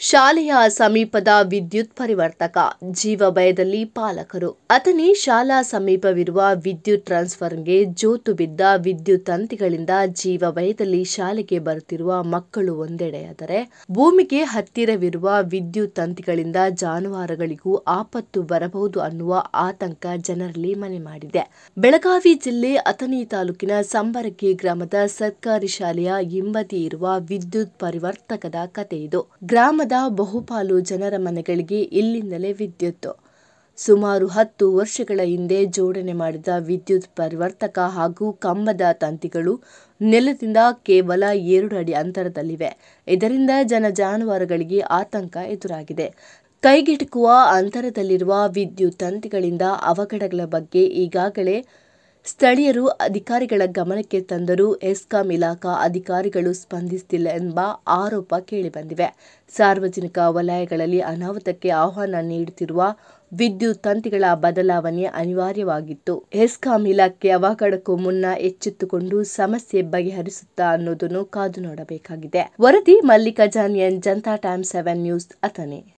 ಶಾಲೆಯ ಸಮೀಪದ ವಿದ್ಯುತ್ ಪರಿವರ್ತಕ ಜೀವ ಭಯದಲ್ಲಿ ಪಾಲಕರು. ಅಥಣಿ ಶಾಲಾ ಸಮೀಪವಿರುವ ವಿದ್ಯುತ್ ಟ್ರಾನ್ಸ್ಫಾರ್ಮರ್ಗೆ ಜೋತು ಬಿದ್ದ ವಿದ್ಯುತ್ ತಂತಿಗಳಿಂದ ಜೀವ ಭಯದಲ್ಲಿ ಶಾಲೆಗೆ ಬರುತ್ತಿರುವ ಮಕ್ಕಳು ಒಂದೆಡೆಯಾದರೆ, ಭೂಮಿಗೆ ಹತ್ತಿರವಿರುವ ವಿದ್ಯುತ್ ತಂತಿಗಳಿಂದ ಜಾನುವಾರುಗಳಿಗೂ ಆಪತ್ತು ಬರಬಹುದು ಅನ್ನುವ ಆತಂಕ ಜನರಲ್ಲಿ ಮನೆ ಮಾಡಿದೆ. ಬೆಳಗಾವಿ ಜಿಲ್ಲೆ ಅಥಣಿ ತಾಲೂಕಿನ ಸಂಬರಗಿ ಗ್ರಾಮದ ಸರ್ಕಾರಿ ಶಾಲೆಯ ಹಿಂಬದಿ ಇರುವ ವಿದ್ಯುತ್ ಪರಿವರ್ತಕದ ಕಥೆ ಇದು. ಗ್ರಾಮದ ಬಹುಪಾಲು ಜನರ ಮನೆಗಳಿಗೆ ಇಲ್ಲಿಂದಲೇ ವಿದ್ಯುತ್. ಸುಮಾರು 10 ವರ್ಷಗಳ ಹಿಂದೆ ಜೋಡಣೆ ಮಾಡಿದ ವಿದ್ಯುತ್ ಪರಿವರ್ತಕ ಹಾಗೂ ಕಂಬದ ತಂತಿಗಳು ನೆಲದಿಂದ ಕೇವಲ 2 ಅಡಿ ಅಂತರದಲ್ಲಿವೆ. ಇದರಿಂದ ಜಾನುವಾರುಗಳಿಗೆ ಆತಂಕ ಎದುರಾಗಿದೆ. ಕೈಗೆಟುಕುವ ಅಂತರದಲ್ಲಿರುವ ವಿದ್ಯುತ್ ತಂತಿಗಳಿಂದ ಅವಘಡಗಳ ಬಗ್ಗೆ ಈಗಾಗಲೇ ಸ್ಥಳೀಯರು ಅಧಿಕಾರಿಗಳ ಗಮನಕ್ಕೆ ತಂದರೂ ಎಸ್ಕಾಂ ಇಲಾಖಾ ಅಧಿಕಾರಿಗಳು ಸ್ಪಂದಿಸುತ್ತಿಲ್ಲ ಎಂಬ ಆರೋಪ ಕೇಳಿಬಂದಿವೆ. ಸಾರ್ವಜನಿಕ ವಲಯಗಳಲ್ಲಿ ಅನಾಹುತಕ್ಕೆ ಆಹ್ವಾನ ನೀಡುತ್ತಿರುವ ವಿದ್ಯುತ್ ತಂತಿಗಳ ಬದಲಾವಣೆ ಅನಿವಾರ್ಯವಾಗಿತ್ತು. ಎಸ್ಕಾಂ ಇಲಾಖೆ ಅವಘಡಕ್ಕೂ ಮುನ್ನ ಎಚ್ಚೆತ್ತುಕೊಂಡು ಸಮಸ್ಯೆ ಬಗೆಹರಿಸುತ್ತಾ ಅನ್ನೋದನ್ನು ಕಾದು ನೋಡಬೇಕಾಗಿದೆ. ವರದಿ Mallikarjun N, Janata times 7 news, Athani.